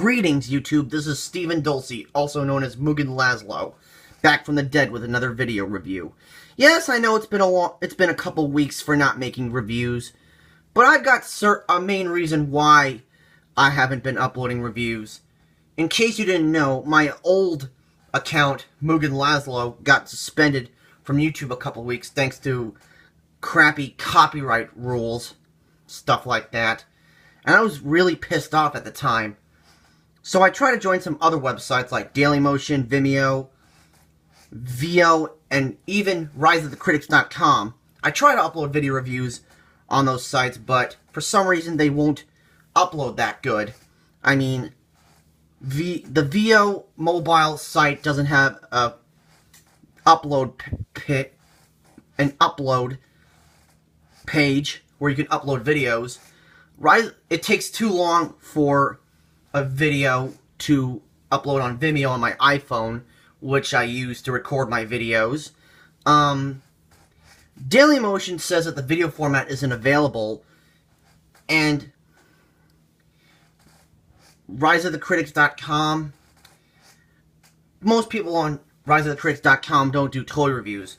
Greetings, YouTube. This is Stephen Dulce, also known as Mugenlazlo, back from the dead with another video review. Yes, I know it's been a couple weeks for not making reviews, but I've got a main reason why I haven't been uploading reviews. In case you didn't know, my old account, Mugenlazlo, got suspended from YouTube a couple weeks thanks to crappy copyright rules, stuff like that. And I was really pissed off at the time. So I tried to join some other websites like Dailymotion, Vimeo, Veo, and even RiseOfTheCritics.com. I try to upload video reviews on those sites, but for some reason they won't upload that good. I mean, the Veo mobile site doesn't have a upload page where you can upload videos. It takes too long for a video to upload on Vimeo on my iPhone, which I use to record my videos. Dailymotion says that the video format isn't available, and RiseOfTheCritics.com, most people on RiseOfTheCritics.com don't do toy reviews,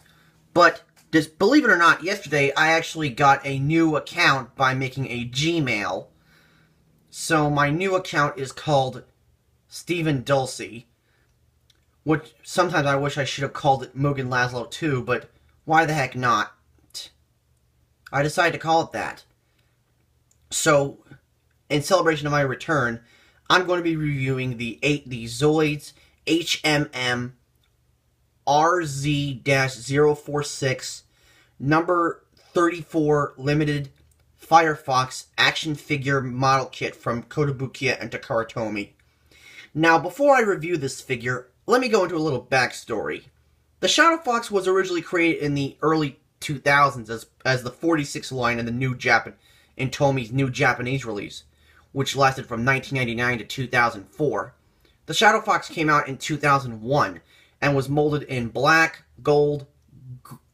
but just believe it or not, yesterday I actually got a new account by making a Gmail. So my new account is called Stephen Dulce, which sometimes I wish I should have called it Mugenlazlo too, but why the heck not? I decided to call it that. So, in celebration of my return, I'm going to be reviewing the Zoids HMM RZ-046 number 34 limited Firefox action figure model kit from Kotobukiya and Takara Tomy. Now, before I review this figure, let me go into a little backstory. The Shadow Fox was originally created in the early 2000s as the 46 line in Tomy's new Japanese release, which lasted from 1999 to 2004. The Shadow Fox came out in 2001 and was molded in black, gold,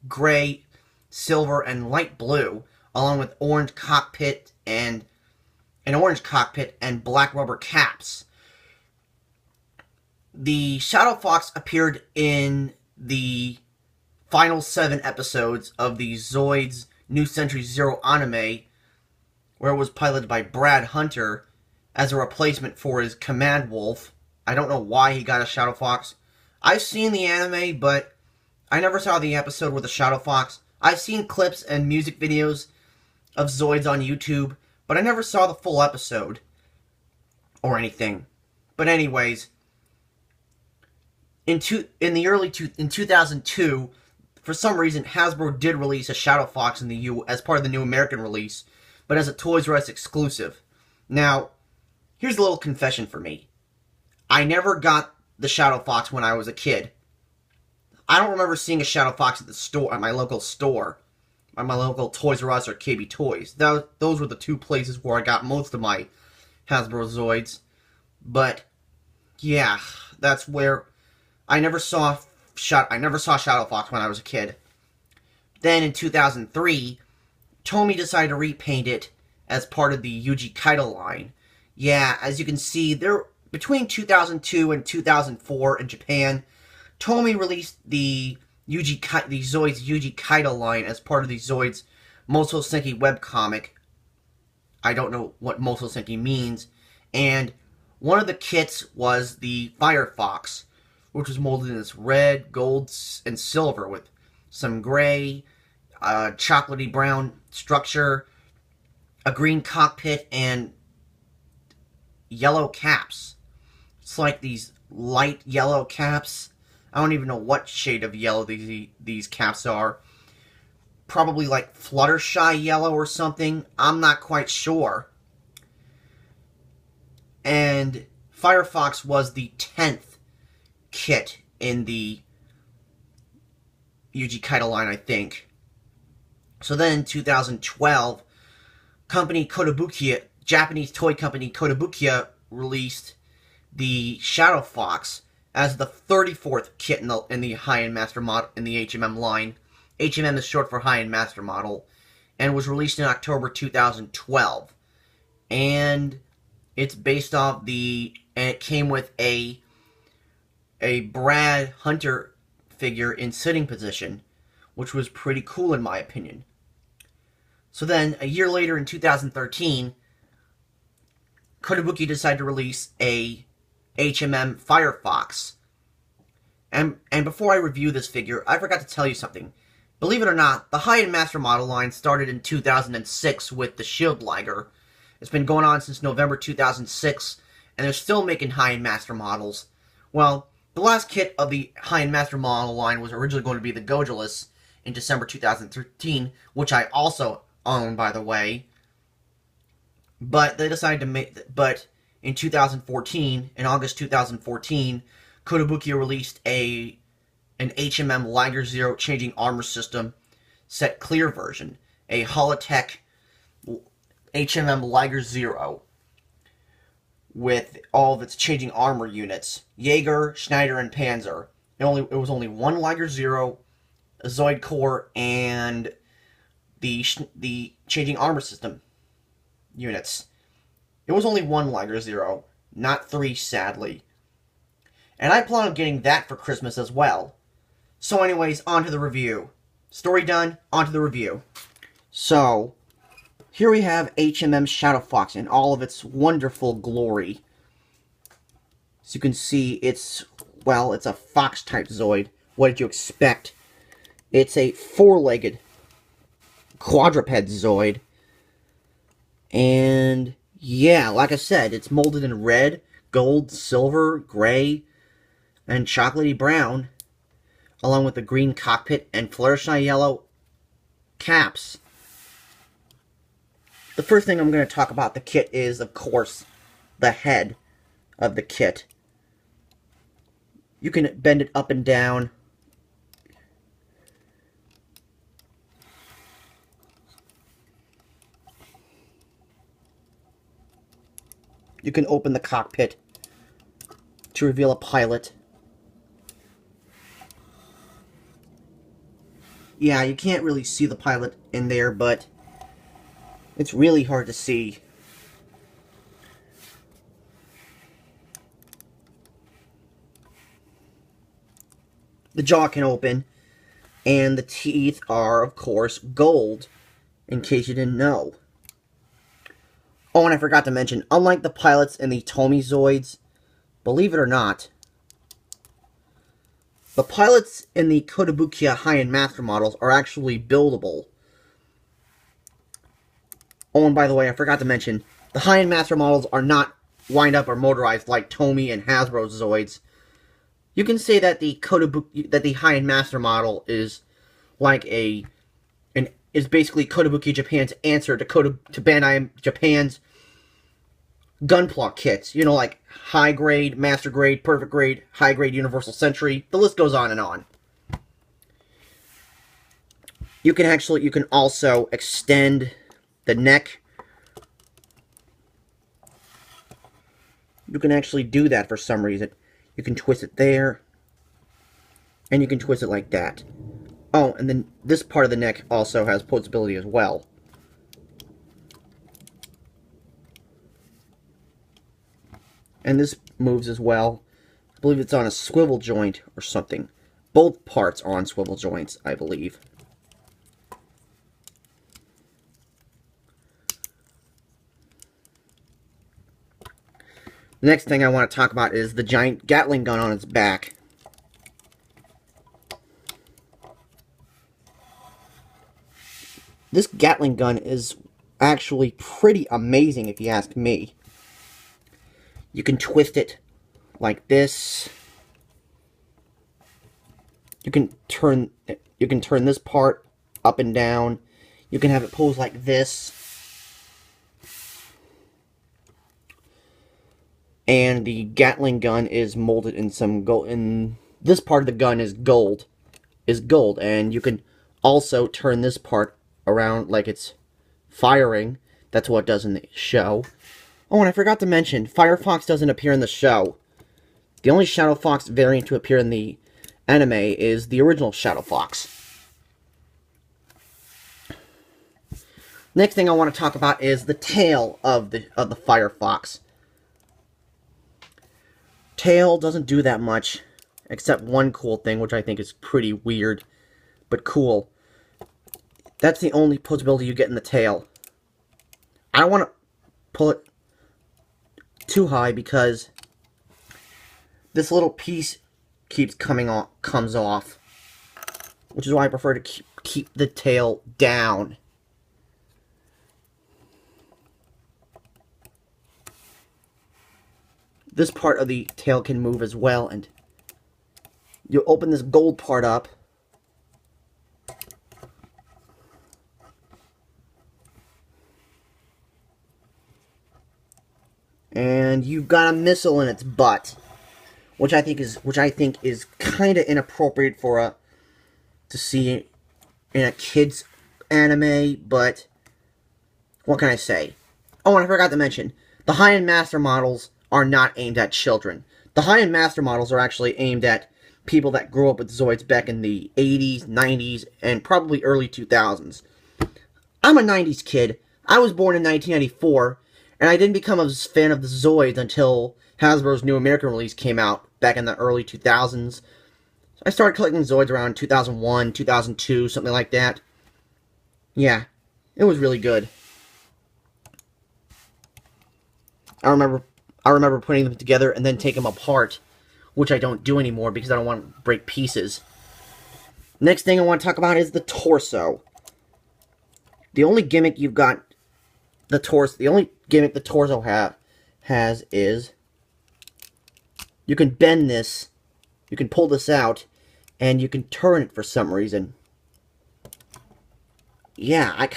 gray, silver, and light blue, along with an orange cockpit and black rubber caps. The Shadow Fox appeared in the final 7 episodes of the Zoids New Century Zero anime, where it was piloted by Brad Hunter as a replacement for his command wolf. I don't know why he got a Shadow Fox. I've seen the anime, but I never saw the episode with the Shadow Fox. I've seen clips and music videos of Zoids on YouTube, but I never saw the full episode or anything. But anyways, in 2002, for some reason, Hasbro did release a Shadow Fox as part of the new American release, but as a Toys R Us exclusive. Now, here's a little confession for me. I never got the Shadow Fox when I was a kid. I don't remember seeing a Shadow Fox at the store, at my local store, at my local Toys R Us or KB Toys. Those were the two places where I got most of my Hasbro Zoids. But yeah, that's where I never saw Shadow Fox when I was a kid. Then in 2003, Tomy decided to repaint it as part of the Yuji Kaito line. Yeah, as you can see, between 2002 and 2004 in Japan, Tomy released the Zoids Yuji Kaito line as part of the Zoids Moso Senki webcomic. I don't know what Moso Senki means. And one of the kits was the Firefox, which was molded in this red, gold, and silver with some gray, chocolatey brown structure, a green cockpit, and yellow caps. It's like these light yellow caps. I don't even know what shade of yellow these caps are. Probably like Fluttershy yellow or something. I'm not quite sure. And Firefox was the 10th kit in the Yuji Kaito line, I think. So then in 2012, Japanese toy company Kotobukiya released the Shadow Fox as the 34th kit in the high-end master model in the HMM line. HMM is short for high-end master model, and was released in October 2012. And it's based off the and it came with a Brad Hunter figure in sitting position, which was pretty cool in my opinion. So then, a year later in 2013, Kotobukiya decided to release a HMM Firefox. And before I review this figure, I forgot to tell you something. Believe it or not, the Hind Master model line started in 2006 with the Shield Liger. It's been going on since November 2006, and they're still making Hind Master models. Well, the last kit of the Hind Master model line was originally going to be the Gojulus in December 2013, which I also own, by the way. But they decided to make... But in 2014, in August 2014, Kotobukiya released an HMM Liger Zero changing armor system set clear version, a Holotech HMM Liger Zero with all of its changing armor units, Jaeger, Schneider, and Panzer. It was only one Liger Zero, a Zoid core, and the changing armor system units. It was only one Liger Zero, not three, sadly. And I plan on getting that for Christmas as well. So anyways, on to the review. Story done, on to the review. So, here we have HMM Shadow Fox in all of its wonderful glory. As you can see, it's a fox-type Zoid. What did you expect? It's a four-legged quadruped Zoid. And, yeah, like I said, it's molded in red, gold, silver, gray, and chocolatey brown, along with the green cockpit and Fluttershy yellow caps. The first thing I'm going to talk about the kit is, of course, the head of the kit. You can bend it up and down. You can open the cockpit to reveal a pilot. Yeah, you can't really see the pilot in there, but it's really hard to see. The jaw can open, and the teeth are, of course, gold, in case you didn't know. Oh, and I forgot to mention, unlike the pilots in the Tomy Zoids, believe it or not, the pilots in the Kotobukiya Hind Master models are actually buildable. Oh, and by the way, I forgot to mention, the Hind Master models are not wind-up or motorized like Tomy and Hasbro Zoids. You can say that the Hind Master model is like is basically Kotobukiya Japan's answer to Bandai Japan's Gunpla kits. You know, like high grade, master grade, perfect grade, high grade, universal century. The list goes on and on. You can also extend the neck. You can actually do that for some reason. You can twist it there, and you can twist it like that. Oh, and then this part of the neck also has Poseability as well. And this moves as well. I believe it's on a swivel joint or something. Both parts are on swivel joints, I believe. The next thing I want to talk about is the giant Gatling gun on its back. This Gatling gun is actually pretty amazing, if you ask me. You can twist it like this. You can turn this part up and down. You can have it pose like this. And the Gatling gun is molded in some gold. And this part of the gun is gold. And you can also turn this part around like it's firing. That's what it does in the show. Oh, and I forgot to mention, Firefox doesn't appear in the show. The only Shadow Fox variant to appear in the anime is the original Shadow Fox. Next thing I want to talk about is the tail of the Firefox. tail doesn't do that much, except one cool thing, which I think is pretty weird, but cool. That's the only poseability you get in the tail. I don't want to pull it too high because this little piece keeps comes off, which is why I prefer to keep the tail down. This part of the tail can move as well, and you open this gold part up, and you've got a missile in its butt, which I think is kind of inappropriate for to see in a kids anime. But what can I say? Oh, and I forgot to mention, the high-end master models are not aimed at children. The high-end master models are actually aimed at people that grew up with Zoids back in the 80s, 90s, and probably early 2000s. I'm a 90s kid. I was born in 1994, and I didn't become a fan of the Zoids until Hasbro's new American release came out back in the early 2000s. I started collecting Zoids around 2001, 2002, something like that. Yeah, it was really good. I remember putting them together and then taking them apart, which I don't do anymore because I don't want to break pieces. Next thing I want to talk about is the torso. The only gimmick you've got the only gimmick the torso has is you can bend this, you can pull this out, and you can turn it for some reason. Yeah, I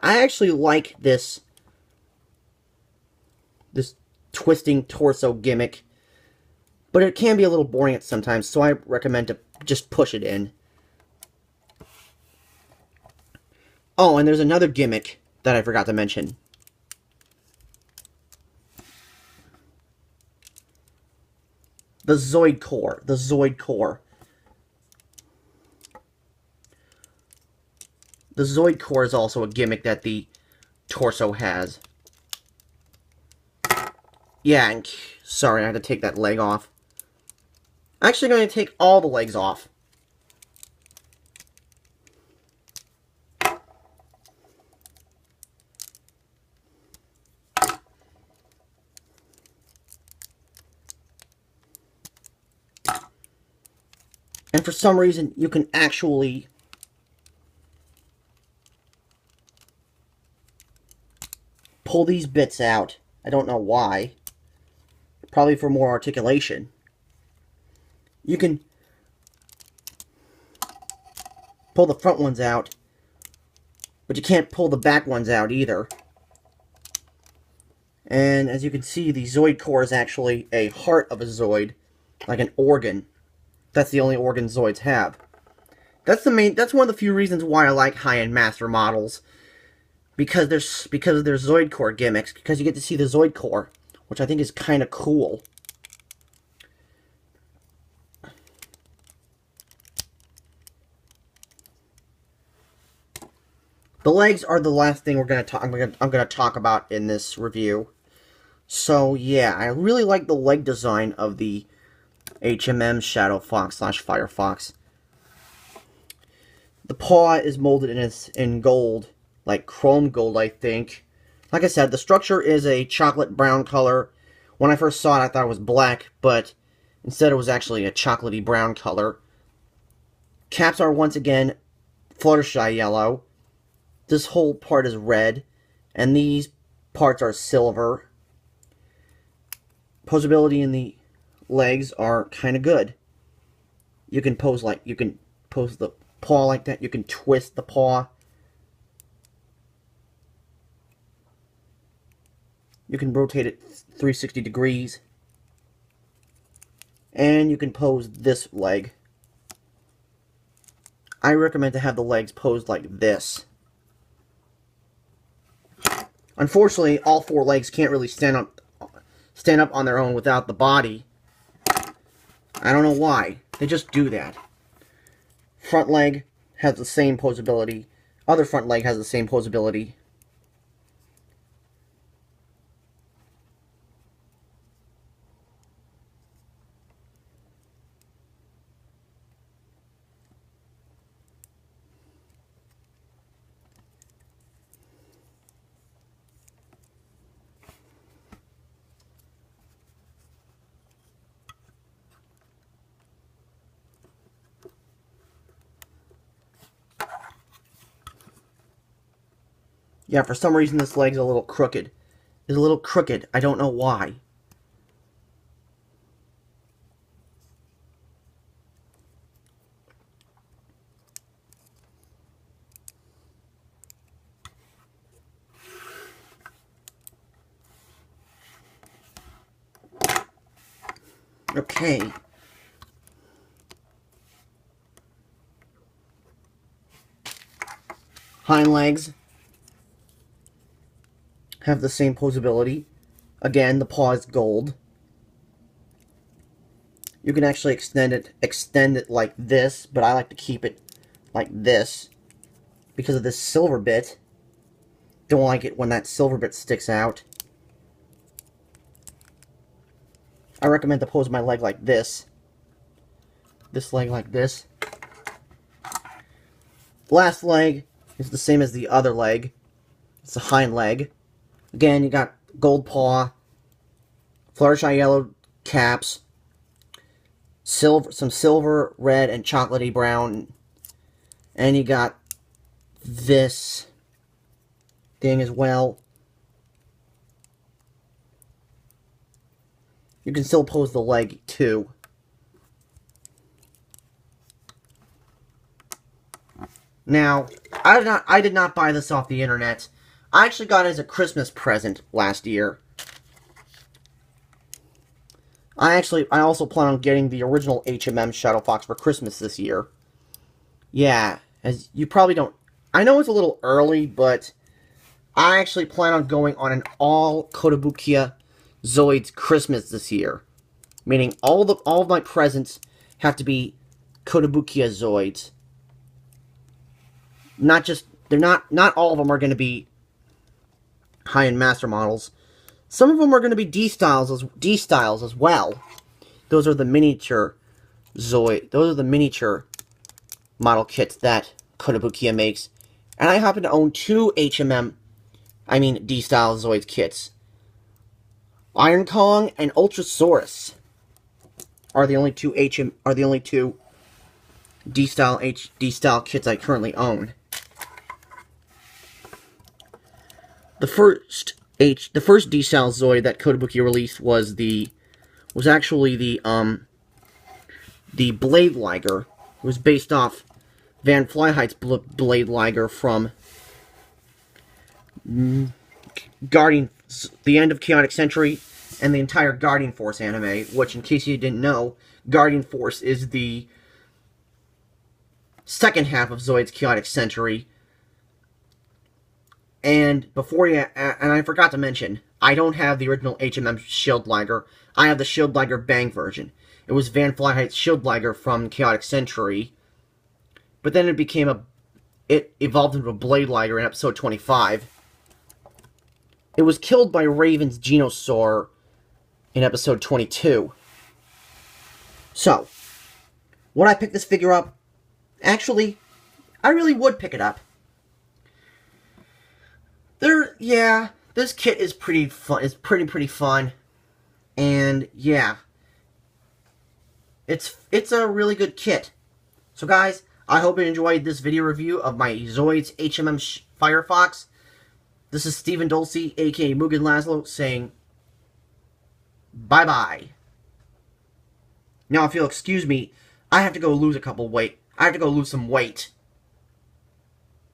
actually like this twisting torso gimmick, but it can be a little boring at sometimes, so I recommend to just push it in. Oh, and there's another gimmick that I forgot to mention. The Zoid core. The Zoid core. The Zoid core is also a gimmick that the torso has. Yeah, and sorry, I had to take that leg off. I'm actually going to take all the legs off. And for some reason, you can actually pull these bits out. I don't know why. Probably for more articulation. You can pull the front ones out, but you can't pull the back ones out either. And as you can see, the Zoid core is actually a heart of a Zoid, like an organ. That's the only organ Zoids have. That's one of the few reasons why I like high-end master models. Because of their Zoid core gimmicks, because you get to see the Zoid core, which I think is kind of cool. The legs are the last thing I'm going to talk about in this review. So yeah, I really like the leg design of the HMM Shadow Fox / Firefox. The paw is molded in gold, like chrome gold, I think. Like I said, the structure is a chocolate brown color. When I first saw it, I thought it was black, but instead it was actually a chocolatey brown color. Caps are once again Fluttershy yellow. This whole part is red, and these parts are silver. Poseability in the legs are kind of good. You can pose the paw like that. You can twist the paw. You can rotate it 360 degrees. And you can pose this leg. I recommend to have the legs posed like this. Unfortunately, all four legs can't really stand up on their own without the body. I don't know why. They just do that. Front leg has the same poseability. Other front leg has the same poseability. Yeah, for some reason this leg's a little crooked. It's a little crooked. I don't know why. Okay. Hind legs have the same posability. Again, the paw is gold. You can actually extend it like this, but I like to keep it like this because of this silver bit. Don't like it when that silver bit sticks out. I recommend to pose my leg like this. This leg like this. Last leg is the same as the other leg. It's a hind leg. Again, you got gold paw, Fluttershy yellow caps, some silver, red, and chocolatey brown, and you got this thing as well. You can still pose the leg too. Now, I did not buy this off the internet. I actually got it as a Christmas present last year. I also plan on getting the original HMM Shadow Fox for Christmas this year. Yeah, as you probably don't... I know it's a little early, but I actually plan on going on an all Kotobukiya Zoids Christmas this year. Meaning all of my presents have to be Kotobukiya Zoids. Not all of them are going to be high-end master models. Some of them are going to be D-styles as well. Those are the miniature Zoid. Those are the miniature model kits that Kotobukiya makes. And I happen to own two D-style Zoids kits. Iron Kong and Ultrasaurus are the only two D-style kits I currently own. The first D-style Zoid that Kotobukiya released was actually the Blade Liger. It was based off Van Flyheight's Blade Liger from the end of Chaotic Century and the entire Guardian Force anime, which, in case you didn't know, Guardian Force is the second half of Zoid's Chaotic Century. And and I forgot to mention, I don't have the original HMM Shield Liger. I have the Shield Liger Bang version. It was Van Flyheight's Shield Liger from Chaotic Century, but then it evolved into a Blade Liger in episode 25. It was killed by Raven's Genosaur in episode 22. So, would I pick this figure up? Actually, I really would pick it up. This kit is pretty fun. It's pretty fun, and yeah, it's a really good kit. So guys, I hope you enjoyed this video review of my Zoids HMM Firefox. This is Stephen Dulce, aka Mugenlazlo, saying bye bye. Now, if you'll excuse me, I have to go lose some weight.